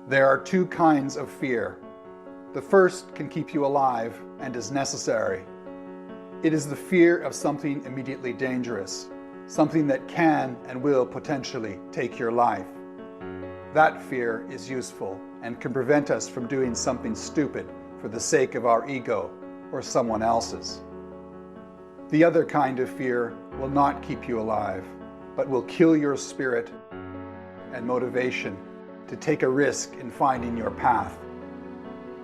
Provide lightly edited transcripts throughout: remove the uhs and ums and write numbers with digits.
There are two kinds of fear. The first can keep you alive and is necessary. It is the fear of something immediately dangerous, something that can and will potentially take your life. That fear is useful and can prevent us from doing something stupid for the sake of our ego or someone else's. The other kind of fear will not keep you alive, but will kill your spirit and motivation to take a risk in finding your path.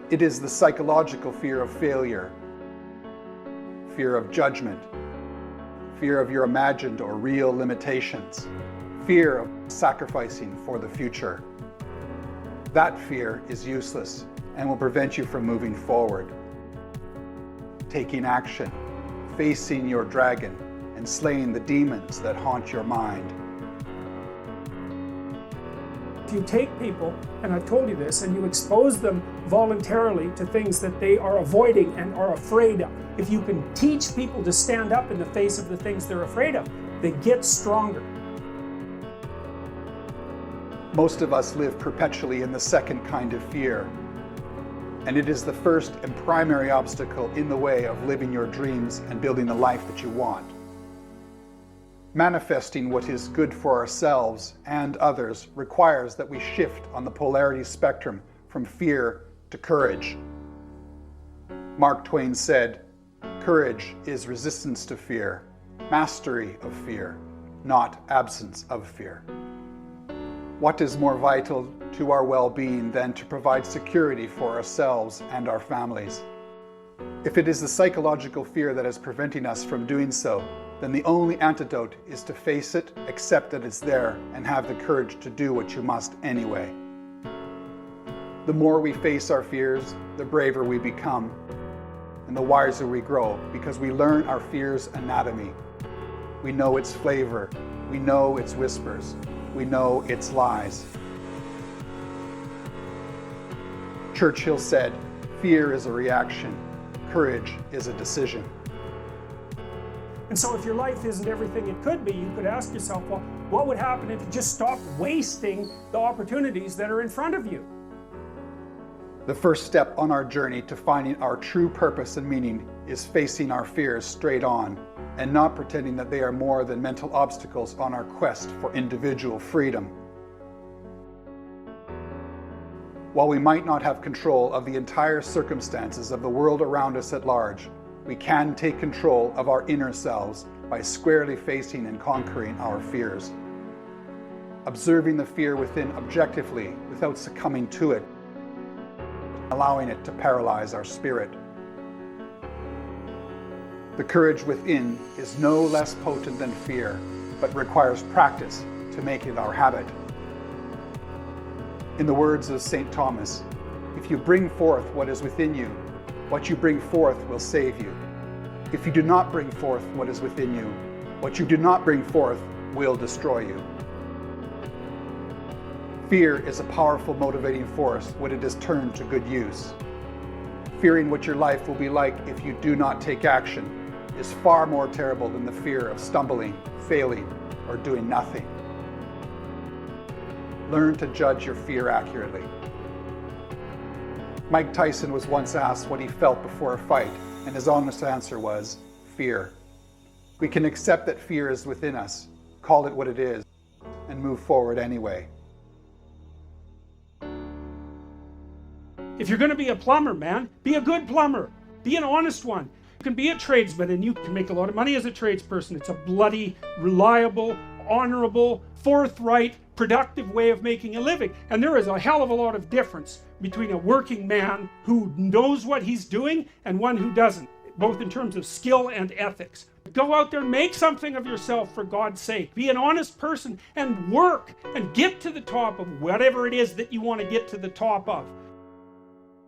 It is the psychological fear of failure, fear of judgment, fear of your imagined or real limitations, fear of sacrificing for the future. That fear is useless and will prevent you from moving forward, taking action, facing your dragon, and slaying the demons that haunt your mind. If you take people, and I've told you this, and you expose them voluntarily to things that they are avoiding and are afraid of, if you can teach people to stand up in the face of the things they're afraid of, they get stronger. Most of us live perpetually in the second kind of fear, and it is the first and primary obstacle in the way of living your dreams and building the life that you want. Manifesting what is good for ourselves and others requires that we shift on the polarity spectrum from fear to courage. Mark Twain said, "Courage is resistance to fear, mastery of fear, not absence of fear." What is more vital to our well-being than to provide security for ourselves and our families? If it is the psychological fear that is preventing us from doing so, then the only antidote is to face it, accept that it's there, and have the courage to do what you must anyway. The more we face our fears, the braver we become, and the wiser we grow, because we learn our fear's anatomy. We know its flavor, we know its whispers, we know its lies. Churchill said, "Fear is a reaction, courage is a decision." And so if your life isn't everything it could be, you could ask yourself, well, what would happen if you just stopped wasting the opportunities that are in front of you? The first step on our journey to finding our true purpose and meaning is facing our fears straight on and not pretending that they are more than mental obstacles on our quest for individual freedom. While we might not have control of the entire circumstances of the world around us at large, we can take control of our inner selves by squarely facing and conquering our fears. Observing the fear within objectively without succumbing to it, allowing it to paralyze our spirit. The courage within is no less potent than fear, but requires practice to make it our habit. In the words of St. Thomas, "If you bring forth what is within you, what you bring forth will save you. If you do not bring forth what is within you, what you do not bring forth will destroy you." Fear is a powerful motivating force when it is turned to good use. Fearing what your life will be like if you do not take action is far more terrible than the fear of stumbling, failing, or doing nothing. Learn to judge your fear accurately. Mike Tyson was once asked what he felt before a fight, and his honest answer was, fear. We can accept that fear is within us, call it what it is, and move forward anyway. If you're going to be a plumber, man, be a good plumber. Be an honest one. You can be a tradesman and you can make a lot of money as a tradesperson. It's a bloody, reliable, honorable, forthright, productive way of making a living. And there is a hell of a lot of difference between a working man who knows what he's doing and one who doesn't, both in terms of skill and ethics. Go out there and make something of yourself, for God's sake. Be an honest person and work and get to the top of whatever it is that you want to get to the top of.